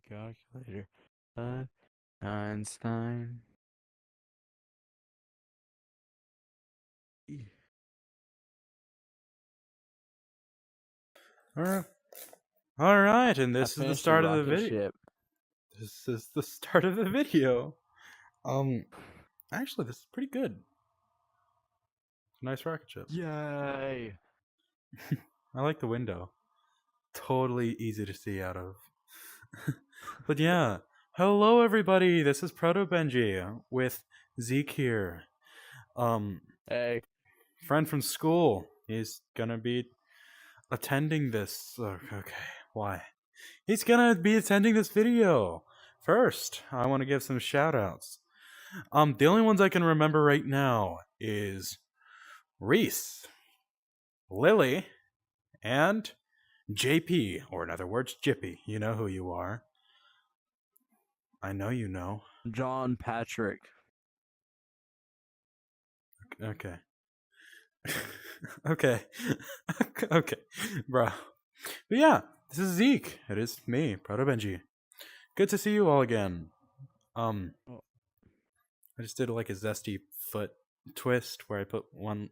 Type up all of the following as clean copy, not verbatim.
Calculator. Einstein. All right, and this is the finished start of the rocket video. ship. This is the start of the video. Actually, this is pretty good. Nice rocket ship. Yay! I like the window. Totally easy to see out of. But yeah, hello everybody. This is Proto Benji with Zeke here. Hey. Friend from school. He's gonna be attending this. Okay, why? He's gonna be attending this video. First, I want to give some shout outs. The only ones I can remember right now is Reese, Lily, and JP, or in other words, Jippy. You know who you are. I know you know. John Patrick. Okay. Okay. Okay, bro. But yeah, this is Zeke. It is me, Proto Benji. Good to see you all again. I just did like a zesty foot twist where I put one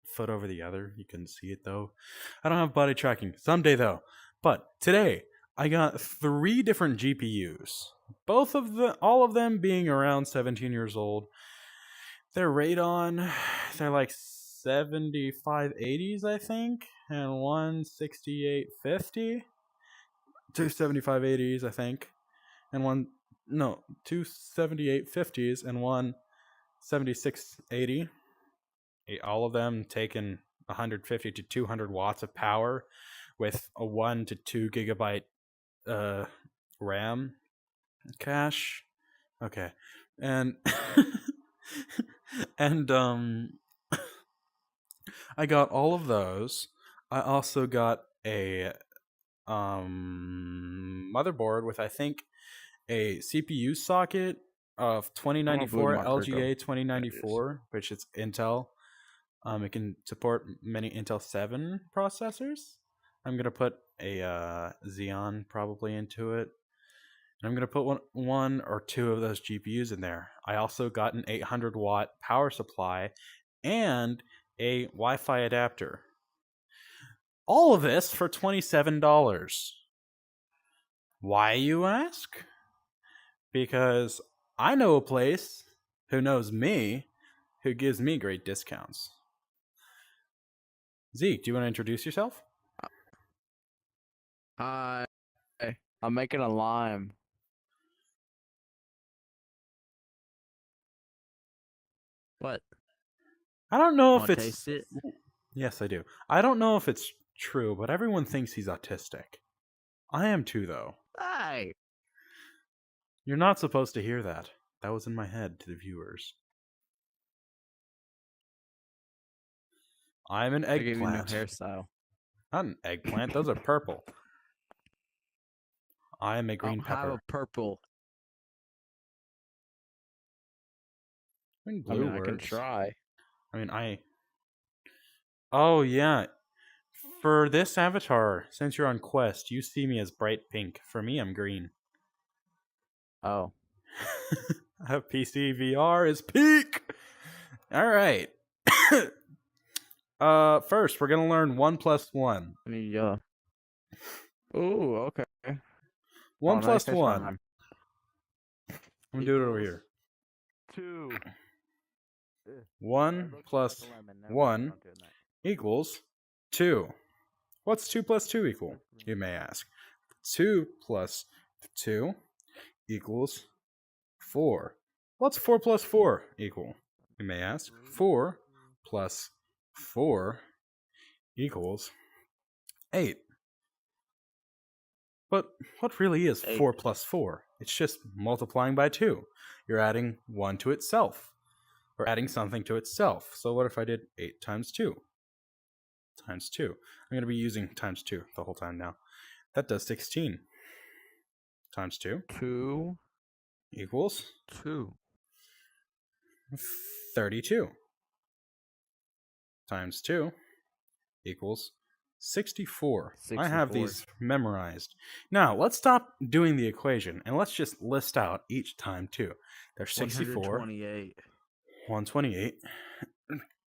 foot over the other. You couldn't see it though. I don't have body tracking. Someday though. But today I got 3 different GPUs. All of them being around 17 years old. They're Radeon. They're like 7580s, I think, and one 6850. 2 7580s, I think, and two 7850s and one 7680. All of them taking 150 to 200 watts of power with a 1 to 2 gigabyte RAM cache. Okay. And and I got all of those. I also got a motherboard with, I think, a CPU socket of 2094 LGA 2094, which is Intel. It can support many Intel 7 processors. I'm gonna put a Xeon probably into it. And I'm gonna put one or two of those GPUs in there. I also got an 800 watt power supply and a Wi-Fi adapter. All of this for $27. Why, you ask? Because I know a place who knows me, who gives me great discounts. Zeke, do you want to introduce yourself? Hi. I'm making a lime. What? I don't know if Wanna it's... taste it? Yes, I do. I don't know if it's true, but everyone thinks he's autistic. I am too, though. Hey! You're not supposed to hear that. That was in my head to the viewers. I'm an I gave you a new eggplant. hairstyle. Not an eggplant. Those are purple. I am a green pepper. Have a purple. I mean, blue works. I can try. Oh, yeah. For this avatar, since you're on Quest, you see me as bright pink. For me, I'm green. Oh. PC VR is peak! Alright. First, we're gonna learn 1 plus 1. I need yellow. Ooh, okay. 1 plus nice 1. Rhyme. I'm gonna do it over here. 2. 1 plus 1 equals 2. What's 2 plus 2 equal, you may ask? 2 plus 2 equals 4. What's 4 plus 4 equal, you may ask? 4 plus 4 equals 8. But what really is 4 plus 4? It's just multiplying by 2. You're adding 1 to itself. Or adding something to itself. So what if I did 8 times 2? Times 2. I'm going to be using times 2 the whole time now. That does 16. Times 2. 2 equals 2. 32. Times 2 equals 64. I 64. have these memorized. Now, let's stop doing the equation and let's just list out each time too. There's 64, 128. 128,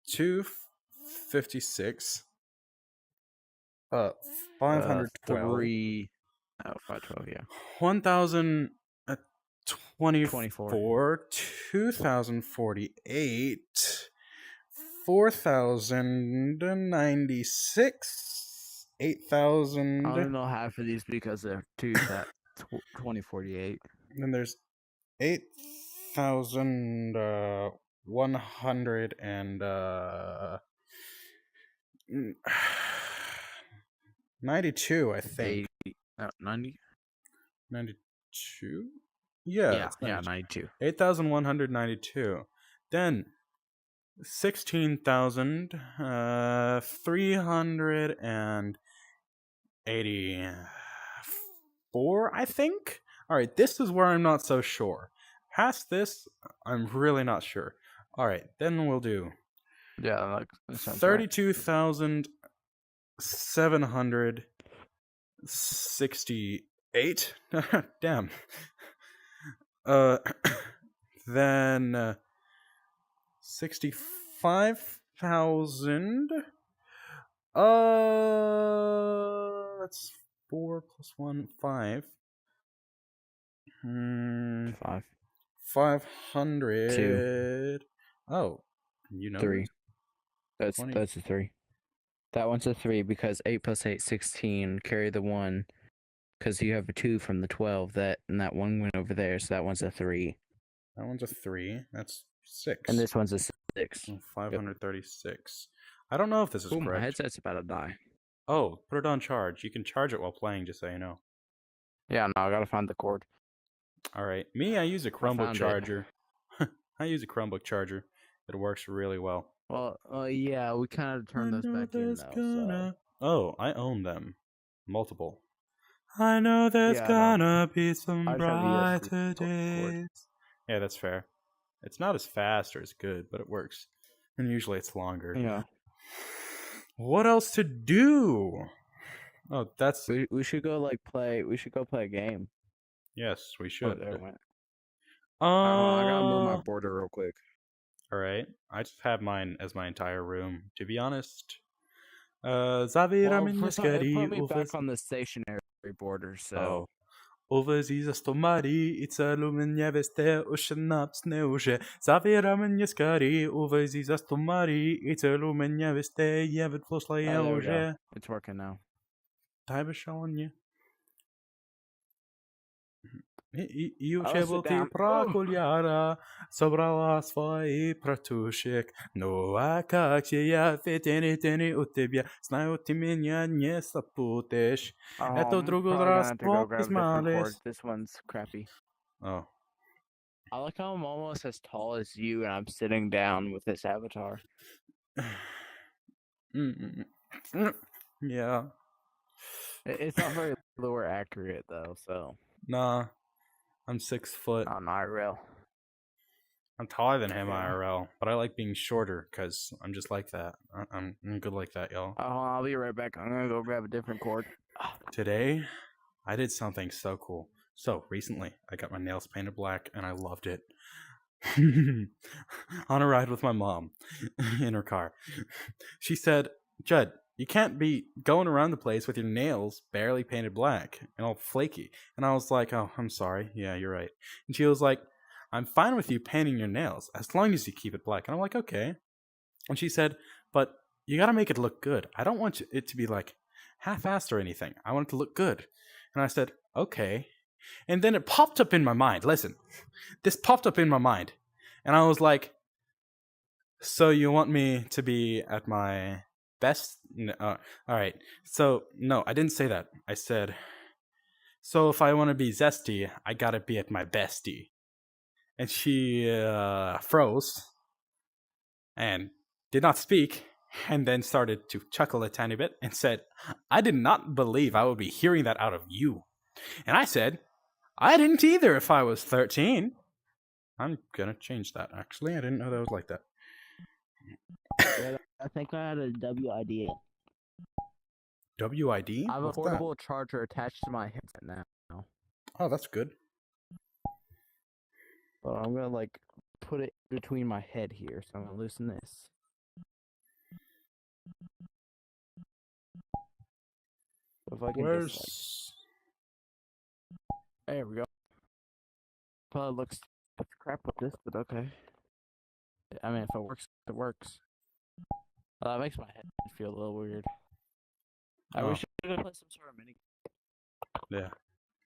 256, 512, 3. Oh, 512, yeah. 1024, 2048, 4096, 8000. I don't know half of these because they're 2048. Then there's 8,100 and 92, I think. 90? 92? Yeah, Yeah, 92. 8,192. Then 16,384, I think. All right, this is where I'm not so sure. Past this, I'm really not sure. All right, then we'll do Yeah, that sounds 32,768. Damn. Then 65,000. That's 4 plus 1, 5. 5. 500. 2. Oh, you know 3. this? That's a 3. That one's a 3 because 8 plus 8, 16. Carry the 1 because you have a 2 from the 12. And that one went over there, so that one's a 3. That one's a 3. That's 6. And this one's a 6. 536. I don't know if this is correct. My headset's about to die. Oh, put it on charge. You can charge it while playing, just so you know. Yeah, no, I gotta find the cord. All right. Me, I use a Chromebook charger. I use a Chromebook charger. It works really well. Well, yeah, we kind of turned those back in now. So. Oh, I own them. Multiple. I know there's gonna be some brighter days. Yeah, that's fair. It's not as fast or as good, but it works. And usually it's longer. Yeah. What else to do? Oh, that's... We should go play. We should go play a game. Yes, we should. There it went. I gotta move my border real quick. Alright. I just have mine as my entire room, to be honest. Put me back on the stationary border, so... Увези стомари и целу меня везде, ушенапс не уже. Завира меня скорей, увези стомари и целу меня везде, я ведь взрослая уже. It's working now. Дай бешаланье. И учебал ты про кульяра, собрала свои протушек. Ну а как же я ведь не у тебя, знаю, ты меня не запутаешь. Это другой раз посмотришь. This one's crappy. Oh. I like how I'm almost as tall as you and I'm sitting down with this avatar. Yeah. It's not very lower accurate though, so. Nah. I'm 6 foot. On IRL. I'm taller than him IRL, but I like being shorter because I'm just like that. I'm good like that, y'all. I'll be right back. I'm gonna go grab a different cord. Today, I did something so cool. So, recently, I got my nails painted black, and I loved it. On a ride with my mom in her car. She said, Judd, you can't be going around the place with your nails barely painted black and all flaky. And I was like, oh, I'm sorry. Yeah, you're right. And she was like, I'm fine with you painting your nails as long as you keep it black. And I'm like, okay. And she said, but you got to make it look good. I don't want it to be like half-assed or anything. I want it to look good. And I said, okay. And then it popped up in my mind. Listen, this popped up in my mind. And I was like, so you want me to be at my best? All right. So, no, I didn't say that. I said, so if I want to be zesty, I got to be at my bestie. And she froze and did not speak, and then started to chuckle a tiny bit and said, I did not believe I would be hearing that out of you. And I said, I didn't either if I was 13. I'm gonna change that, actually. I didn't know that was like that. Yeah, I think I had a WID. WID? I have a What's portable charger attached to my headset now. Oh, that's good. But I'm gonna like put it between my head here, so I'm gonna loosen this. If I can just like, there we go. Probably looks crap with this, but okay. I mean, if it works, it works. That makes my head feel a little weird. I wish I could play some sort of mini. Yeah.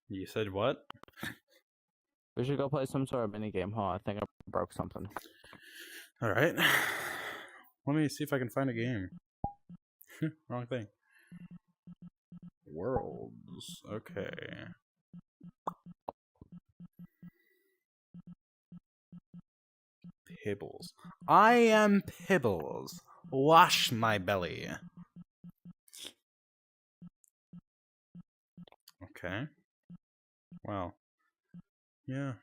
You said what? We should go play some sort of mini game. I think I broke something. All right. Let me see if I can find a game. Wrong thing. Worlds. Okay. Pibbles. I am Pibbles. Wash my belly. Okay. Wow. Yeah.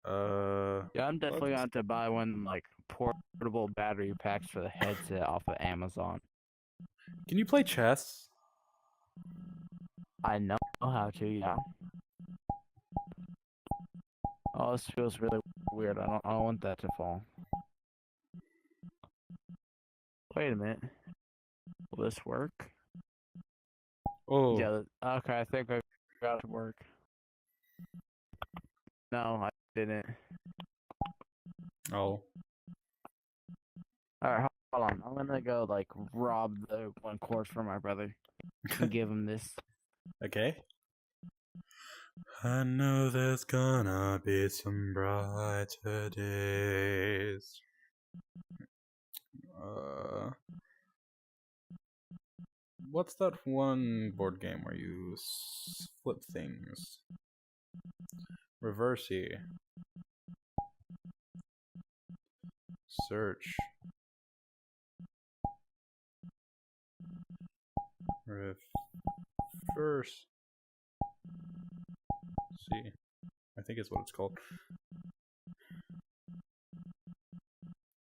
Yeah, I'm definitely going to have to buy one like portable battery packs for the headset off of Amazon. Can you play chess? I know how to, yeah. Oh, this feels really weird. I don't want that to fall. Wait a minute. Will this work? Oh. Yeah, okay, I think I got it to work. No, I didn't. Oh. Alright, hold on. I'm gonna go, like, rob the one course for my brother and give him this. Okay. I know there's gonna be some brighter days. What's that one board game where you flip things? VRChat. Search. Reverse. See. I think it's what it's called.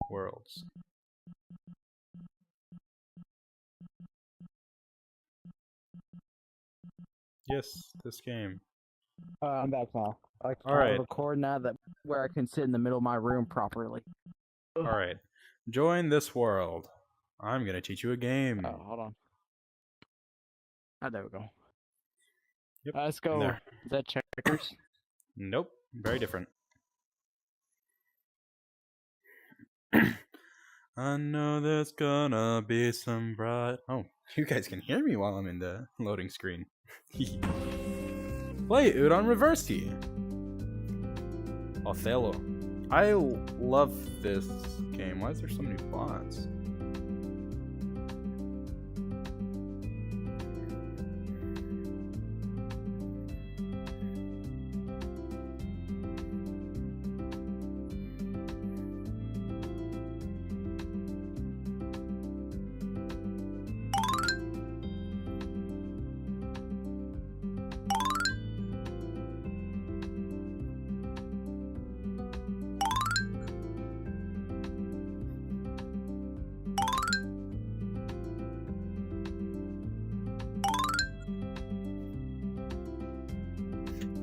Worlds. Yes, this game. I'm back now. I can Alright. record now that where I can sit in the middle of my room properly. Alright. Join this world. I'm gonna teach you a game. Oh, hold on. Oh, there we go. Yep. Let's go. There. Is that checkers? Nope. Very different. I know there's gonna be some bright... Oh, you guys can hear me while I'm in the loading screen. Play it on VRChat. Othello. I love this game. Why is there so many bots?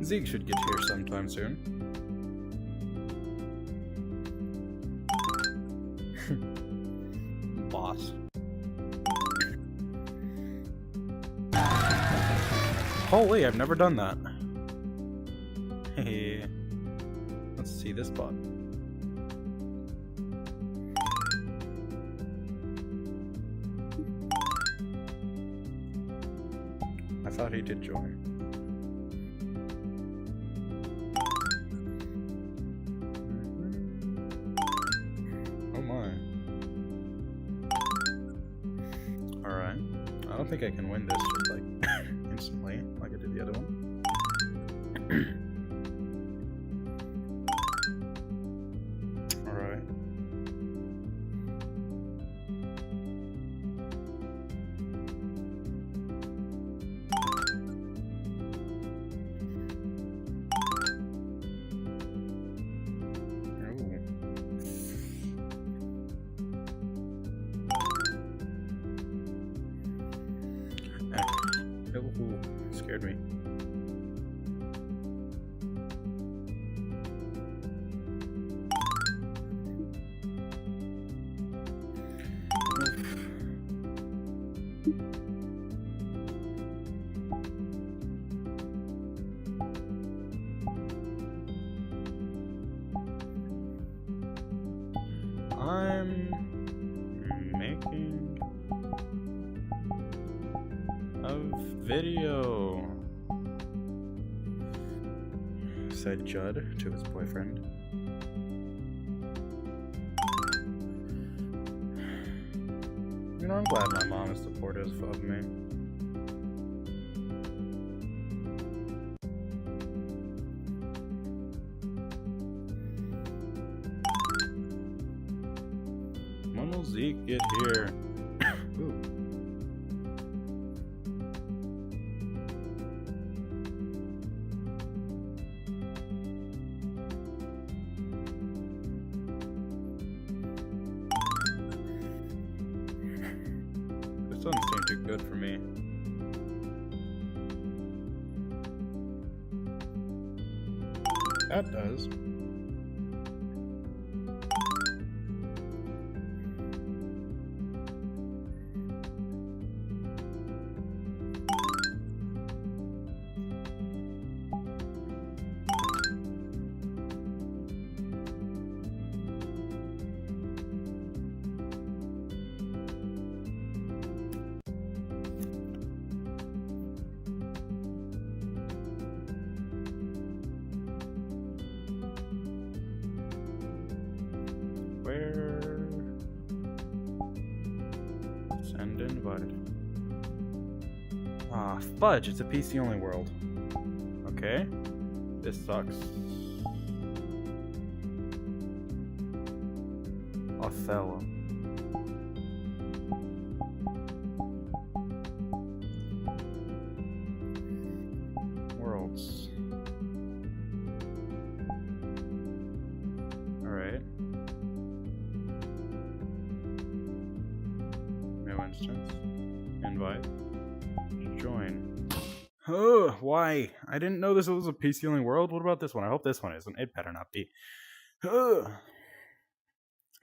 Zeke should get here sometime soon. Boss. Holy, I've never done that. Hey. Let's see this bot. I thought he did join. I don't think I can win this just like instantly like I did the other one. Alright. Ooh, scared me. I'm making a video, said Judd to his boyfriend. You know, I'm glad my mom is supportive of me. When will Zeke get here? Ooh. This doesn't seem too good for me. That does. Where? Send invite. Ah, fudge, it's a PC only world. Okay. This sucks. Othello. Worlds. Alright. No instance. Invite. Join. Oh, why? I didn't know this was a PC only world. What about this one? I hope this one isn't. It better not be. It's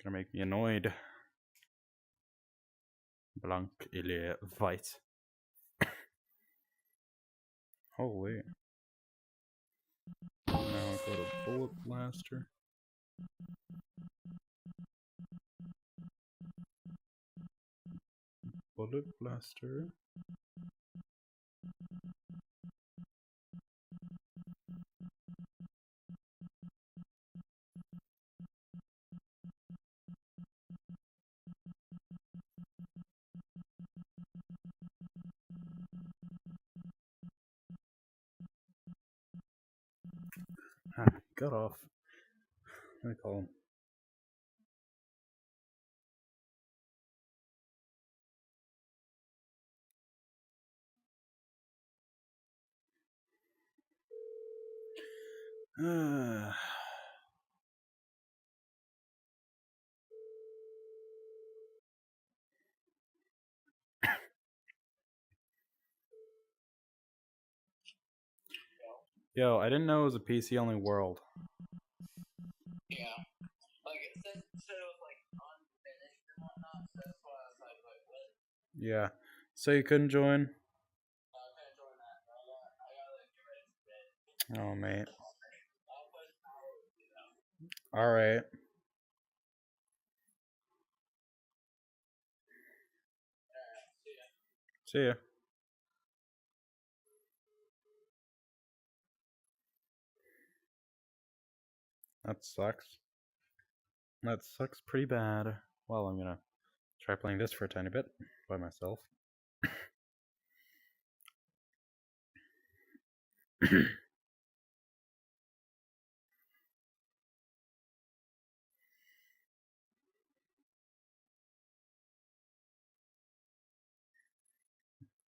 gonna make me annoyed. Blank или white. Oh wait. Now I go to Bullet Blaster. Bullet Blaster. Ah, got off. Let me call him. Yo, I didn't know it was a PC only world. Yeah. Like it said it was like unfinished and whatnot, so that's why I was like, what? Yeah. So you couldn't join? I couldn't join that. I gotta like get ready for bed. Oh, mate. I'll put power with you though. Alright. Alright, see ya. See ya. That sucks. That sucks pretty bad. Well, I'm gonna try playing this for a tiny bit by myself.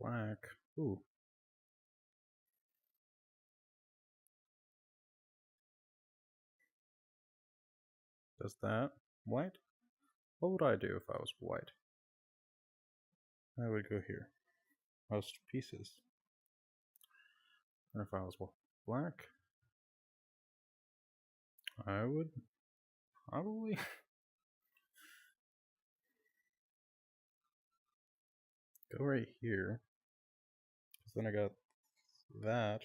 Black. Ooh. Does that? White? What would I do if I was white? I would go here. Most pieces. And if I was black, I would probably go right here. Because then I got that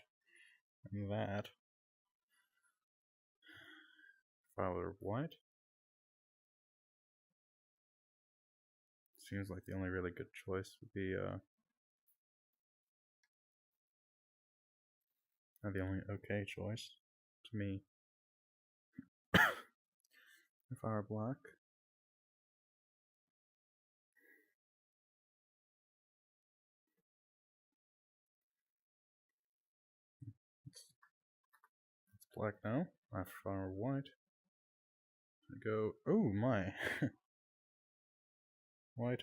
and that. If I were white, seems like the only really good choice would be the only okay choice to me. If I were black, it's black now. If I were white, I go, oh my, white.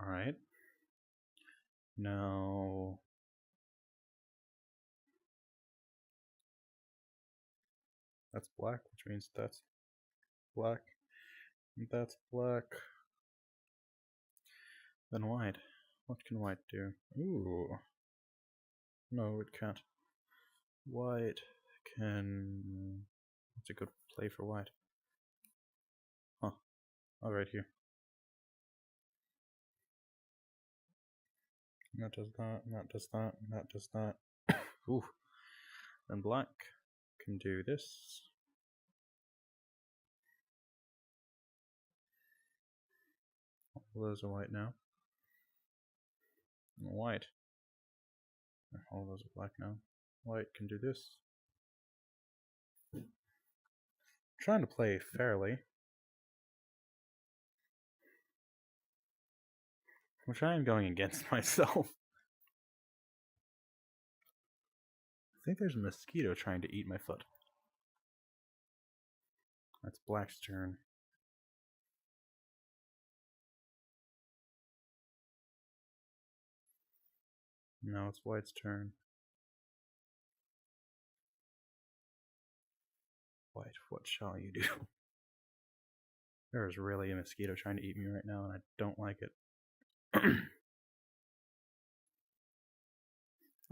Alright. Now, that's black, which means that's black. And that's black. Then white. What can white do? Ooh. No, it can't. White can... What's a good play for white? Huh. Oh, right here. That does that, that does that, that does that. Ooh. Then black can do this. All those are white now. And white. All those are black now. White can do this. I'm trying to play fairly. Which I am going against myself. I think there's a mosquito trying to eat my foot. That's black's turn. Now it's white's turn. White, what shall you do? There is really a mosquito trying to eat me right now, and I don't like it.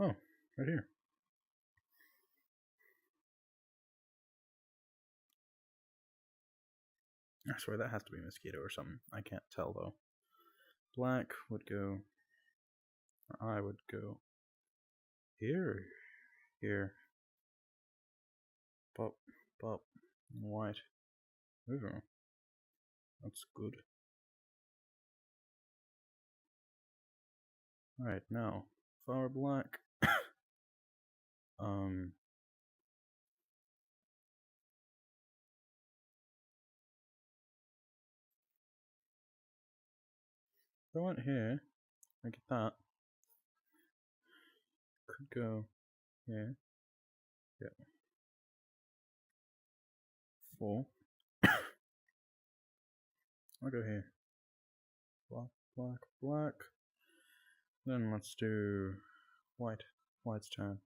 Oh, right here. I swear that has to be a mosquito or something. I can't tell though. Black would go. Or I would go here. Here. Pop. Pop. White. Ooh. That's good. Alright, now. If I were black. If I went here, I get that. Could go here. Yeah. 4. I'll go here. Black, black, black. Then let's do white. White's turn.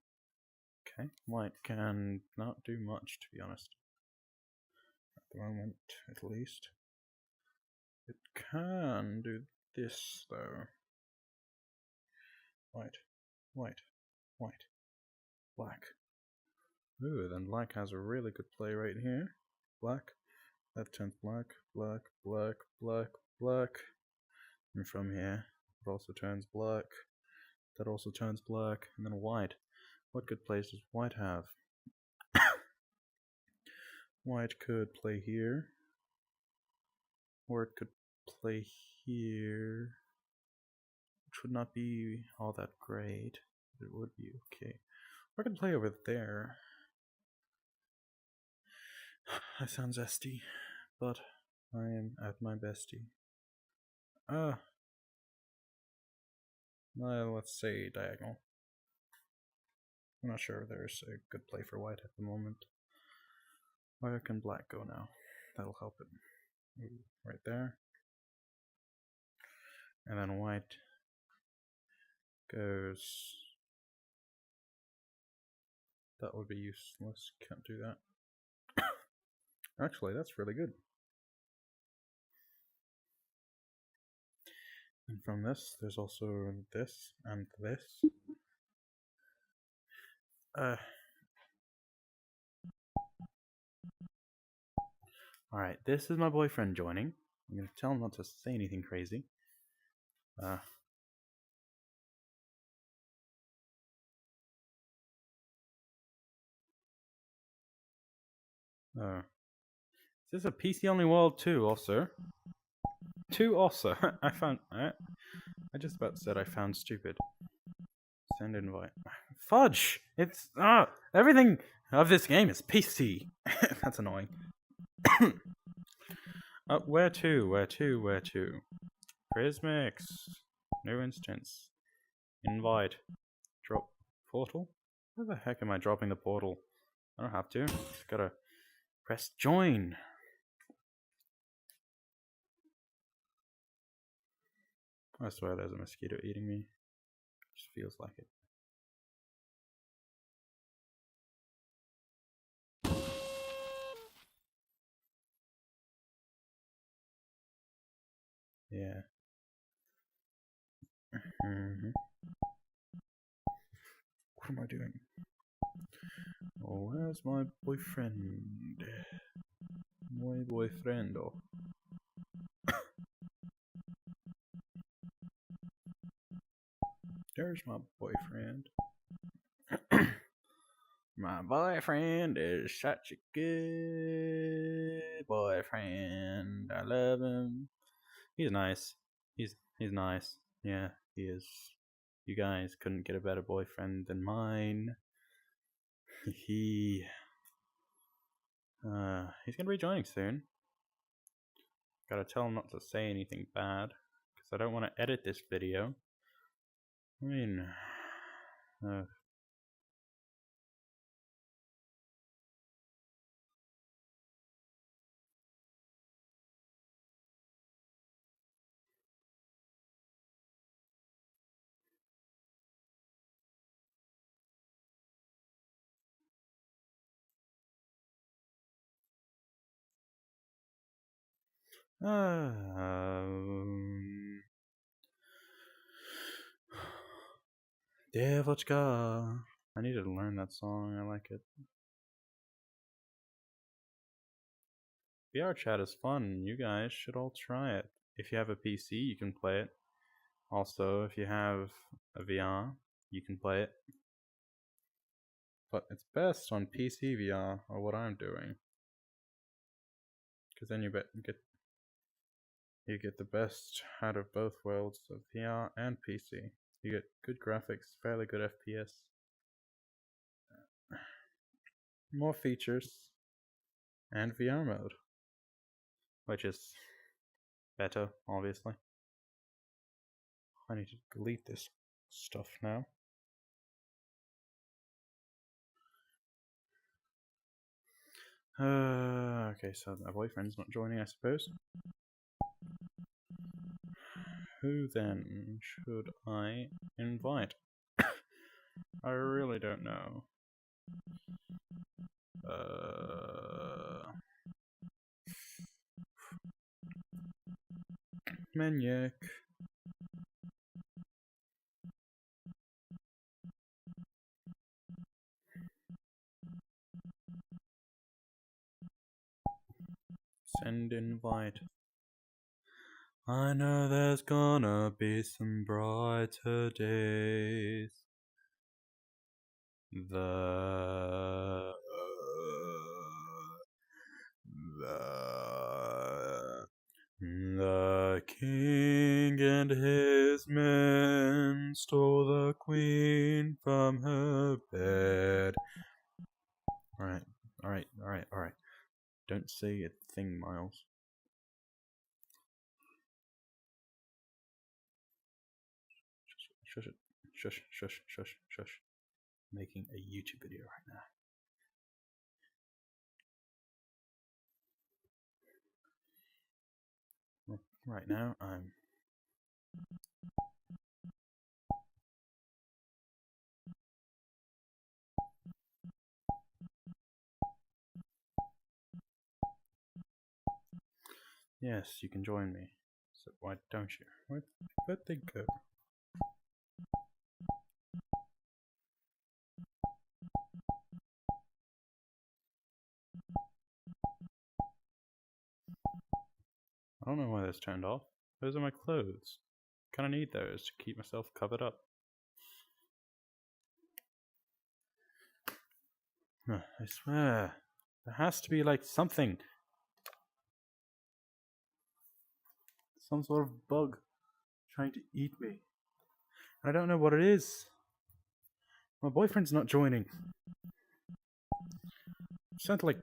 Okay, white can not do much, to be honest. At the moment, at least. It can do this, though. White, white, white, black. Ooh, then black has a really good play right here. Black. That turns black, black, black, black, black. And from here, it also turns black. That also turns black. And then white. What good plays does white have? White could play here. Or it could play here. Which would not be all that great. But it would be okay. Or I could play over there. I sound zesty. But I am at my bestie. Well, let's say diagonal. I'm not sure if there's a good play for white at the moment. Where can black go now? That'll help it. Ooh, right there. And then white goes... That would be useless. Can't do that. Actually, that's really good. And from this, there's also this and this. Alright, this is my boyfriend joining. I'm gonna tell him not to say anything crazy. Is this a PC only world too, also? Two also. I found. I just about said I found stupid. Send invite. Fudge! It's everything of this game is PC. That's annoying. Where to? Where to? Where to? Prismix. New instance. Invite. Drop portal. Where the heck am I dropping the portal? I don't have to. Just gotta press join. I swear there's a mosquito eating me. Just feels like it. Yeah. What am I doing? Oh, where's my boyfriend? My boyfriend. Oh. There's my boyfriend. My boyfriend is such a good boyfriend. I love him. He's nice. He's nice. Yeah, he is. You guys couldn't get a better boyfriend than mine. He's gonna be joining soon. Gotta tell him not to say anything bad, because I don't want to edit this video. I mean, Devochka. I need to learn that song. I like it. VRChat is fun. You guys should all try it. If you have a PC, you can play it. Also, if you have a VR, you can play it. But it's best on PC VR, or what I'm doing. Because then you get the best out of both worlds of VR and PC. You get good graphics, fairly good FPS, more features, and VR mode, which is better, obviously. I need to delete this stuff now. Okay, so my boyfriend's not joining, I suppose. Who then should I invite? I really don't know. Maniac. Send invite. I know there's gonna be some brighter days. The king and his men stole the queen from her bed. Alright. Don't say a thing, Miles. Shush. Making a YouTube video right now. Right now, I'm... Yes, you can join me. So why don't you? Where'd they go? I don't know why that's turned off. Those are my clothes. Kinda need those to keep myself covered up. I swear. There has to be like something. Some sort of bug trying to eat me. I don't know what it is. My boyfriend's not joining. I've sent like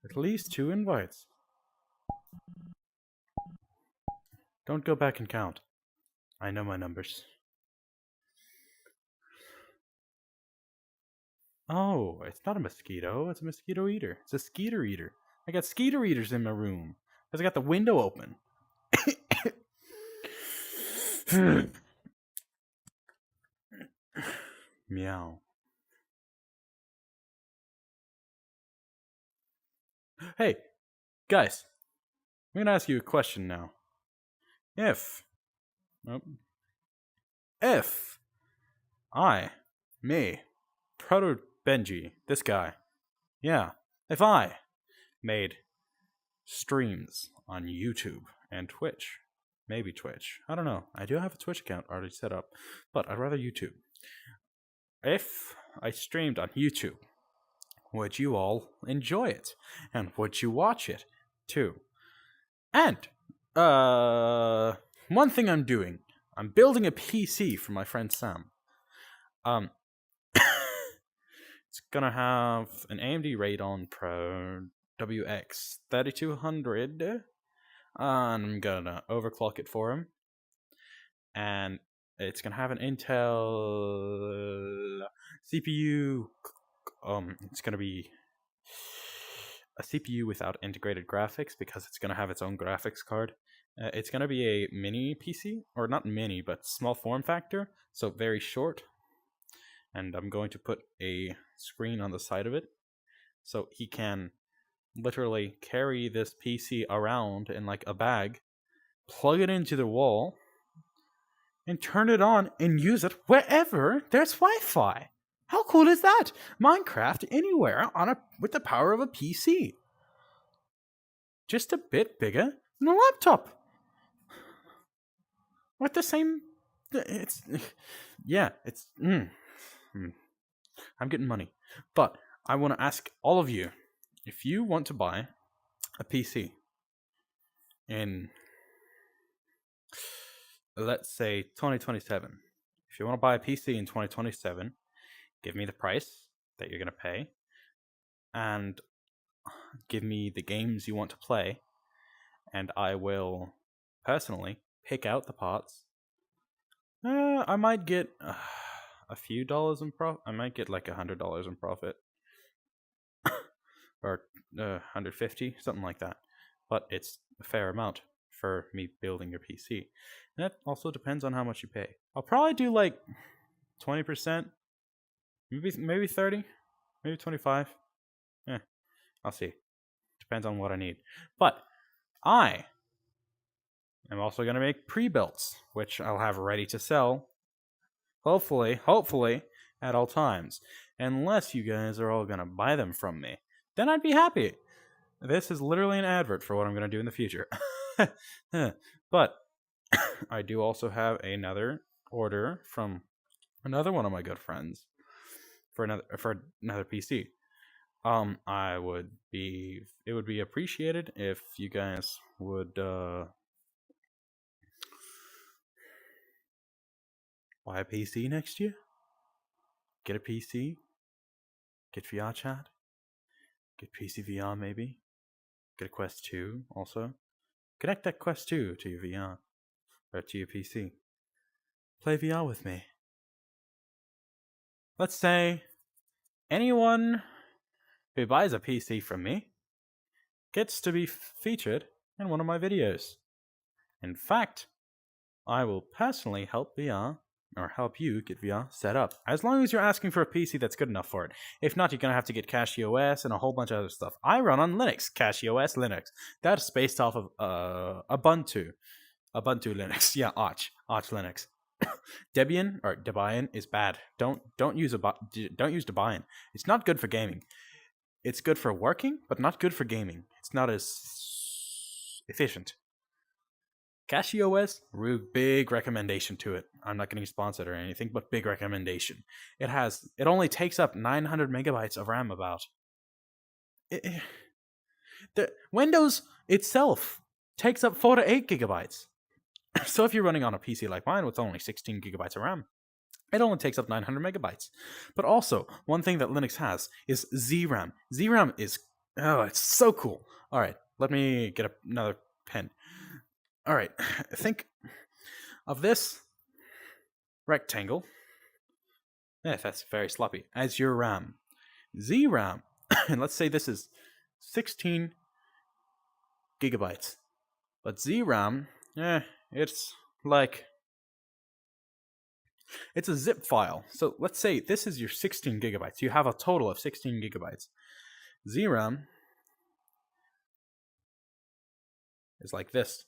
at least 2 invites. Don't go back and count. I know my numbers. Oh, it's not a mosquito. It's a mosquito eater. It's a skeeter eater. I got skeeter eaters in my room because I got the window open. Meow. Hey, guys. I'm gonna ask you a question now. If me, Proto Benji, this guy, yeah, if I made streams on YouTube and Twitch, maybe Twitch, I don't know. I do have a Twitch account already set up, but I'd rather YouTube. If I streamed on YouTube, would you all enjoy it? And would you watch it too? And one thing I'm doing, I'm building a PC for my friend Sam. It's gonna have an AMD Radeon Pro WX 3200, and I'm gonna overclock it for him. And it's gonna have an Intel CPU. It's gonna be a CPU without integrated graphics because it's gonna have its own graphics card. It's gonna be a mini PC, or not mini, but small form factor, so very short. And I'm going to put a screen on the side of it, so he can literally carry this PC around in like a bag, plug it into the wall, and turn it and use it wherever there's Wi-Fi. How cool is that? Minecraft anywhere with the power of a PC. Just a bit bigger than a laptop. With the same... It's... Yeah, it's... I'm getting money. But I want to ask all of you, if you want to buy a PC in, let's say, 2027, if you want to buy a PC in 2027, give me the price that you're going to pay and give me the games you want to play, and I will personally pick out the parts. I might get a few dollars in profit. I might get like $100 in profit. Or 150, something like that. But it's a fair amount for me building your PC. And that also depends on how much you pay. I'll probably do like 20%, maybe 30, maybe 25. I'll see. Depends on what I need. But I am also going to make pre-builts, which I'll have ready to sell. Hopefully, at all times. Unless you guys are all going to buy them from me. Then I'd be happy. This is literally an advert for what I'm going to do in the future. But I do also have another order from another one of my good friends for another PC. It would be appreciated if you guys would buy a PC next year. Get a PC. Get VRChat. Get PC VR maybe. Get a Quest 2 also. Connect that Quest 2 to your VR. Or to your PC. Play VR with me. Let's say anyone who buys a PC from me gets to be featured in one of my videos. In fact, I will personally help you get VR set up. As long as you're asking for a PC that's good enough for it. If not, you're going to have to get CashOS and a whole bunch of other stuff. I run on Linux, CashOS Linux. That's based off of Ubuntu. Ubuntu Linux. Yeah, Arch Linux. Debian is bad. Don't use Debian. It's not good for gaming. It's good for working, but not good for gaming. It's not as efficient. CashieOS, big recommendation to it. I'm not getting sponsored or anything, but big recommendation. It only takes up 900 megabytes of RAM. The Windows itself takes up 4 to 8 gigabytes. So if you're running on a PC like mine with only 16 gigabytes of RAM, it only takes up 900 megabytes. But also, one thing that Linux has is ZRAM. ZRAM is, it's so cool. All right, let me get another pen. All right, think of this rectangle. That's very sloppy. As your RAM. ZRAM, and let's say this is 16 gigabytes. But ZRAM, it's like, it's a zip file. So let's say this is your 16 gigabytes. You have a total of 16 gigabytes. ZRAM is like this.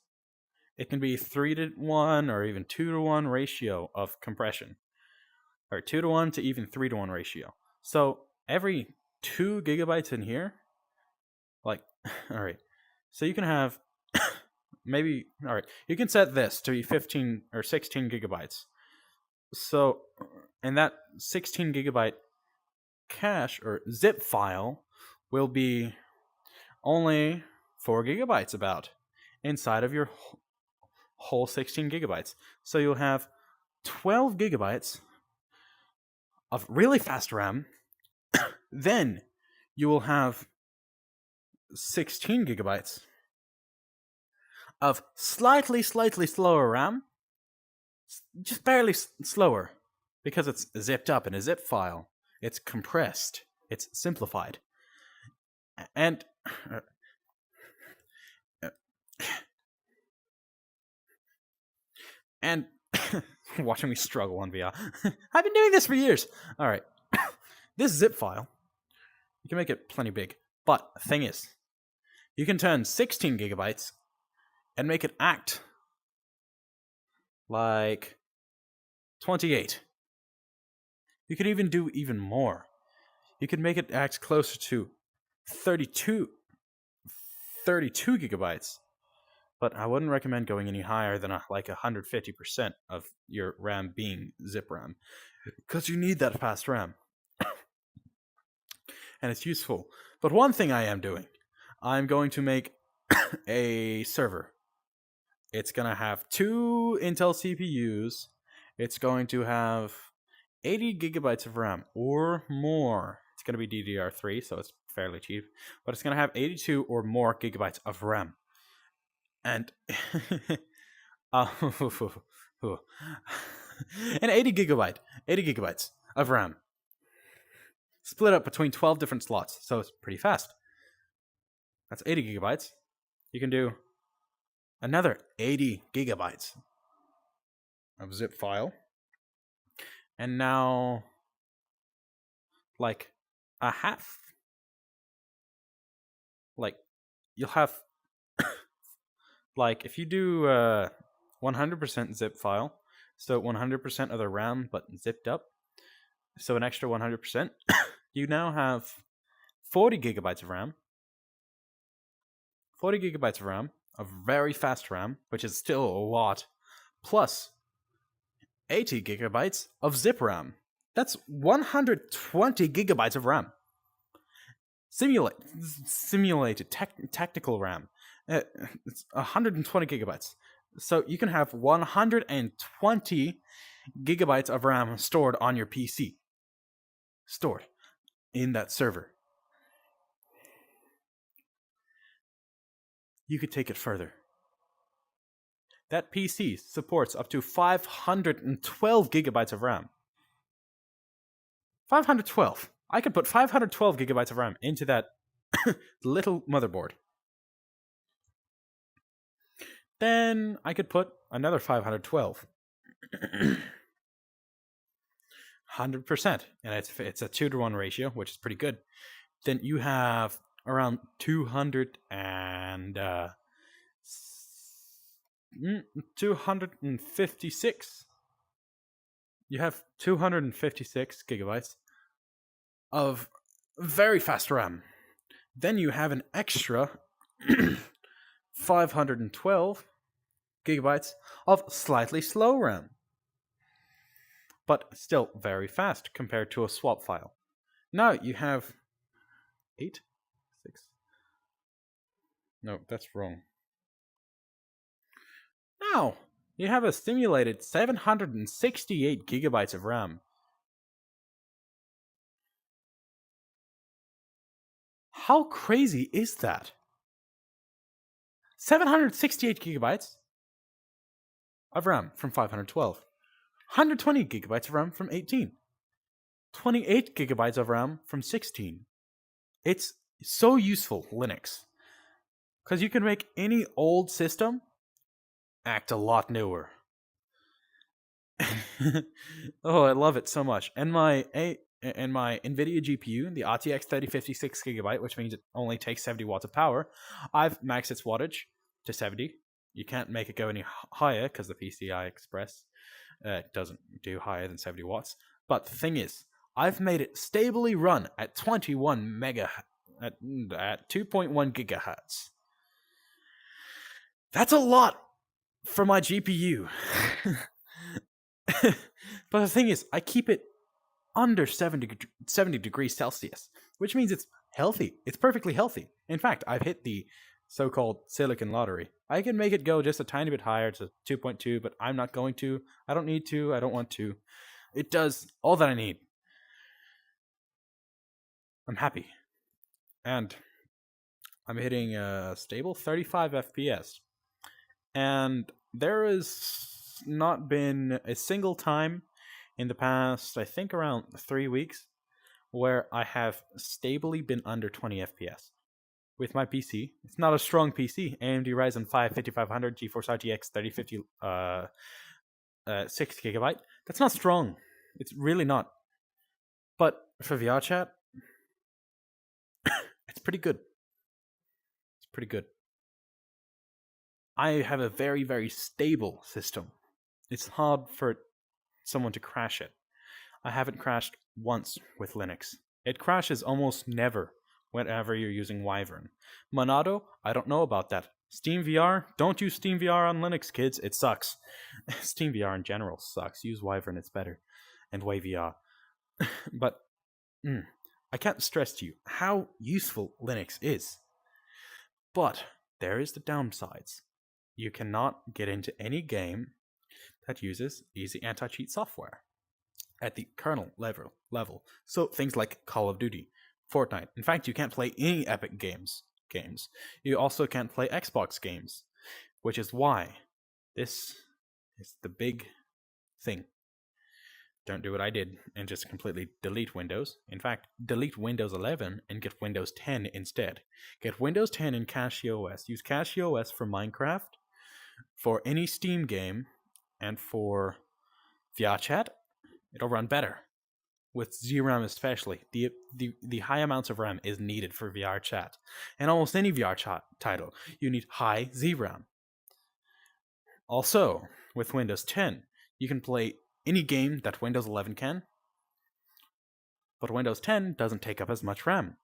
It can be 3-to-1 or even 2-to-1 ratio of compression. Or 2-to-1 to even 3-to-1 ratio. So every 2 gigabytes in here, like, all right. So you can have maybe, all right, you can set this to be 15 or 16 gigabytes. So, and that 16 gigabyte cache or zip file will be only 4 gigabytes about inside of your whole 16 gigabytes. So you'll have 12 gigabytes of really fast RAM. Then you will have 16 gigabytes of slightly slower RAM, just barely slower, because it's zipped up in a zip file. It's compressed. It's simplified. And watching me struggle on VR. I've been doing this for years. All right. This zip file, you can make it plenty big. But the thing is, you can turn 16 gigabytes and make it act like 28. You could even do even more. You could make it act closer to 32 gigabytes. But I wouldn't recommend going any higher than like 150% of your RAM being zip RAM, because you need that fast RAM. And it's useful. But one thing I am doing, I'm going to make a server. It's going to have 2 Intel CPUs. It's going to have 80 gigabytes of RAM or more. It's going to be DDR3, so it's fairly cheap. But it's going to have 82 or more gigabytes of RAM. And an 80 gigabytes of RAM. Split up between 12 different slots, so it's pretty fast. That's 80 gigabytes. You can do another 80 gigabytes of zip file. And now, like, a half. Like, you'll have, like, if you do 100% zip file, so 100% of the RAM, but zipped up, so an extra 100%, you now have 40 gigabytes of RAM. 40 gigabytes of RAM, of very fast RAM, which is still a lot, plus 80 gigabytes of zip RAM. That's 120 gigabytes of RAM. Simulated tactical RAM. It's 120 gigabytes. So you can have 120 gigabytes of RAM stored on your PC. Stored in that server. You could take it further. That PC supports up to 512 gigabytes of RAM. 512. I could put 512 gigabytes of RAM into that little motherboard. Then I could put another 512. 100%. And it's a 2-to-1 ratio, which is pretty good. Then you have around 200 and 256. You have 256 gigabytes of very fast RAM. Then you have an extra 512 gigabytes of slightly slow RAM, but still very fast compared to a swap file. Now you have 8, 6. No, that's wrong. Now you have a stimulated 768 gigabytes of RAM. How crazy is that? 768 gigabytes of RAM from 512. 120 gigabytes of RAM from 18. 28 gigabytes of RAM from 16. It's so useful, Linux. Because you can make any old system act a lot newer. Oh, I love it so much. And my NVIDIA GPU, the RTX 3050 6GB, which means it only takes 70 watts of power, I've maxed its wattage to 70. You can't make it go any higher because the PCI Express doesn't do higher than 70 watts. But the thing is, I've made it stably run at 21 mega at 2.1 gigahertz. That's a lot for my GPU. But the thing is, I keep it under 70 degrees Celsius, which means it's healthy. It's perfectly healthy. In fact, I've hit the so-called silicon lottery. I can make it go just a tiny bit higher to 2.2, but I'm not going to. I don't need to. I don't want to. It does all that I need. I'm happy. And I'm hitting a stable 35 FPS. And there has not been a single time in the past, I think around 3 weeks, where I have stably been under 20 FPS. With my PC, it's not a strong PC. AMD Ryzen 5 5500 GeForce RTX 3050 6GB. That's not strong. It's really not. But for VRChat, it's pretty good. It's pretty good. I have a very, very stable system. It's hard for someone to crash it. I haven't crashed once with Linux. It crashes almost never whenever you're using Wyvern. Monado, I don't know about that. SteamVR, don't use SteamVR on Linux, kids. It sucks. SteamVR in general sucks. Use Wyvern, it's better. And WayVR. But I can't stress to you how useful Linux is. But there is the downsides. You cannot get into any game that uses easy anti-cheat software at the kernel level. So things like Call of Duty, Fortnite. In fact, you can't play any Epic games. You also can't play Xbox games, which is why this is the big thing. Don't do what I did and just completely delete Windows. In fact, delete Windows 11 and get Windows 10 instead. Get Windows 10 in CachyOS. Use CachyOS for Minecraft, for any Steam game, and for VRChat. It'll run better. With ZRAM especially, the high amounts of RAM is needed for VRChat. And almost any VRChat title, you need high ZRAM. Also, with Windows 10, you can play any game that Windows 11 can, but Windows 10 doesn't take up as much RAM.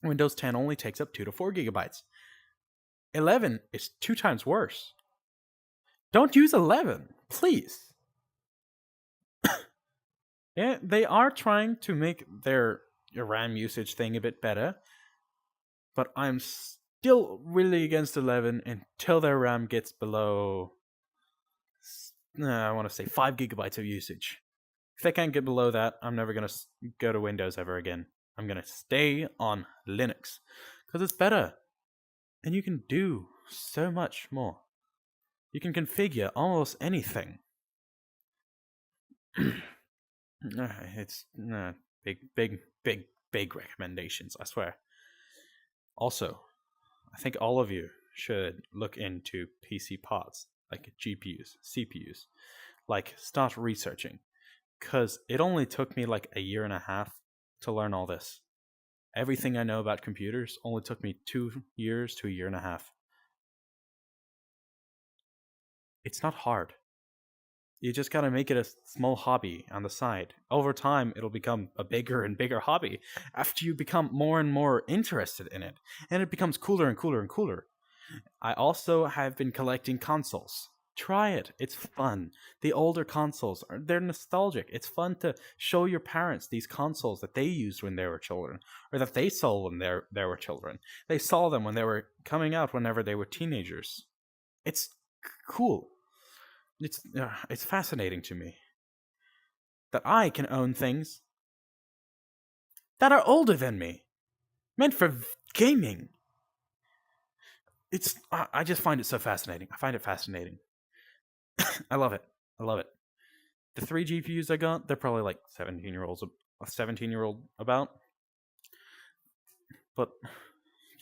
Windows 10 only takes up 2 to 4 gigabytes. 11 is 2 times worse. Don't use 11, please. Yeah, they are trying to make their RAM usage thing a bit better, but I'm still really against 11 until their RAM gets below, I want to say 5 gigabytes of usage. If they can't get below that, I'm never going to go to Windows ever again. I'm going to stay on Linux because it's better. And you can do so much more. You can configure almost anything. It's big recommendations, I swear. Also, I think all of you should look into PC parts, like GPUs, CPUs. Like, start researching. Because it only took me like a year and a half to learn all this. Everything I know about computers only took me 2 years to a year and a half. It's not hard. You just gotta make it a small hobby on the side. Over time, it'll become a bigger and bigger hobby after you become more and more interested in it, and it becomes cooler and cooler and cooler. I also have been collecting consoles. Try it. It's fun. The older consoles, they're nostalgic. It's fun to show your parents these consoles that they used when they were children, or that they saw when they were children. They saw them when they were coming out whenever they were teenagers. It's cool. It's fascinating to me that I can own things that are older than me, meant for gaming. I just find it so fascinating. I find it fascinating. I love it. I love it. The 3 GPUs I got, they're probably like 17-year-old about. But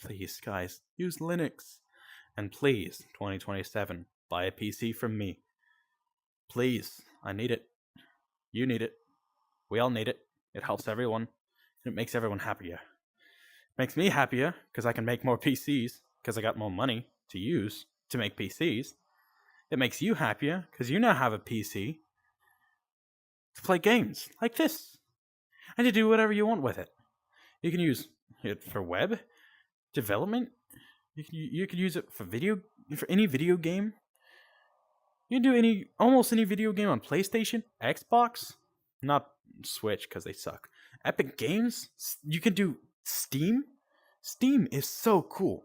please, guys, use Linux. And please, 2027, buy a PC from me. Please, I need it. You need it. We all need it. It helps everyone. It makes everyone happier. It makes me happier because I can make more PCs because I got more money to use to make PCs. It makes you happier because you now have a PC to play games like this and to do whatever you want with it. You can use it for web development. You can use it for any video game. You can do almost any video game on PlayStation, Xbox, not Switch because they suck. Epic Games. You can do Steam. Steam is so cool.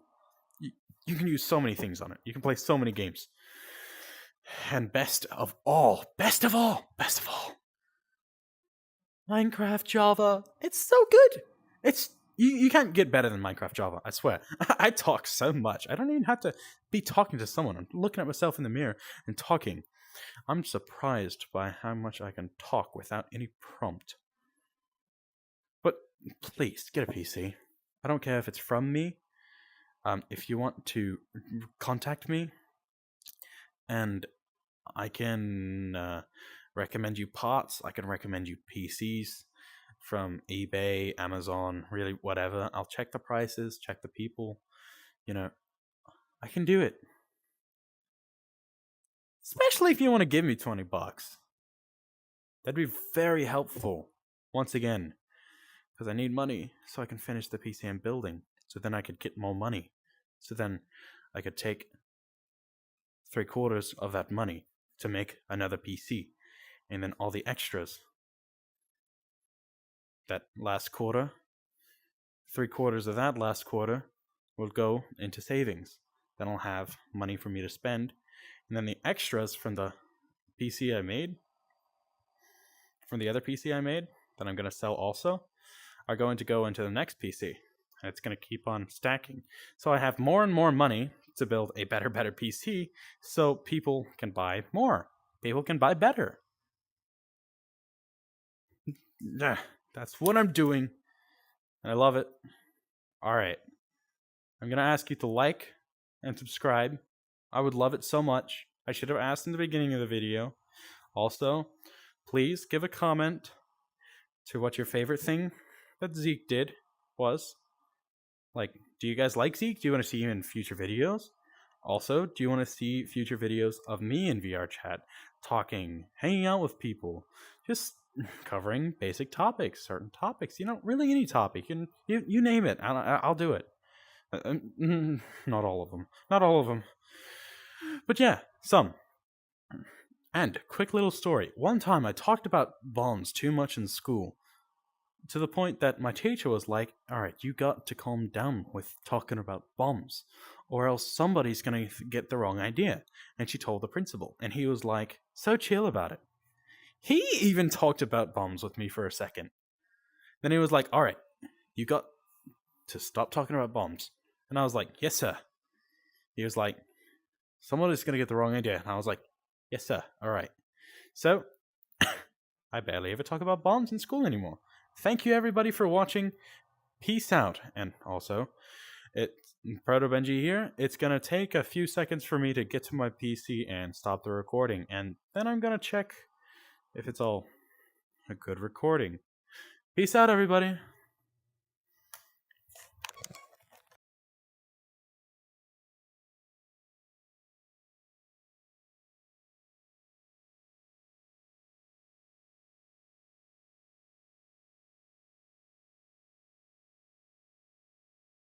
You can use so many things on it. You can play so many games. And best of all, Minecraft Java. It's so good. You can't get better than Minecraft Java, I swear. I talk so much. I don't even have to be talking to someone. I'm looking at myself in the mirror and talking. I'm surprised by how much I can talk without any prompt. But please, get a PC. I don't care if it's from me. If you want to contact me, and I can recommend you parts, I can recommend you PCs from eBay, Amazon, really whatever. I'll check the prices, check the people. I can do it. Especially if you want to give me $20. That'd be very helpful. Once again, because I need money so I can finish the PC I'm building. So then I could get more money. So then I could take 3/4 of that money to make another PC. And then all the extras, that last quarter, 3/4 of that last quarter will go into savings. Then I'll have money for me to spend. And then the extras from the PC I made, from the other PC I made, that I'm going to sell also, are going to go into the next PC. And it's going to keep on stacking. So I have more and more money to build a better PC so people can buy more. People can buy better. That's what I'm doing. And I love it. Alright. I'm going to ask you to like and subscribe. I would love it so much. I should have asked in the beginning of the video. Also, please give a comment to what your favorite thing that Zeke did was. Like, do you guys like Zeke? Do you want to see him in future videos? Also, do you want to see future videos of me in VRChat, talking, hanging out with people, just covering basic topics, certain topics, really any topic, you name it, I'll do it. Not all of them. Not all of them. But yeah, some. And, quick little story. One time I talked about bombs too much in school, to the point that my teacher was like, alright, you got to calm down with talking about bombs, or else somebody's gonna get the wrong idea. And she told the principal, and he was like, so chill about it. He even talked about bombs with me for a second. Then he was like, alright, you got to stop talking about bombs. And I was like, yes, sir. He was like, somebody's gonna get the wrong idea. And I was like, yes, sir. Alright. So, I barely ever talk about bombs in school anymore. Thank you, everybody, for watching. Peace out. And also, it's Proto Benji here. It's going to take a few seconds for me to get to my PC and stop the recording. And then I'm going to check if it's all a good recording. Peace out, everybody.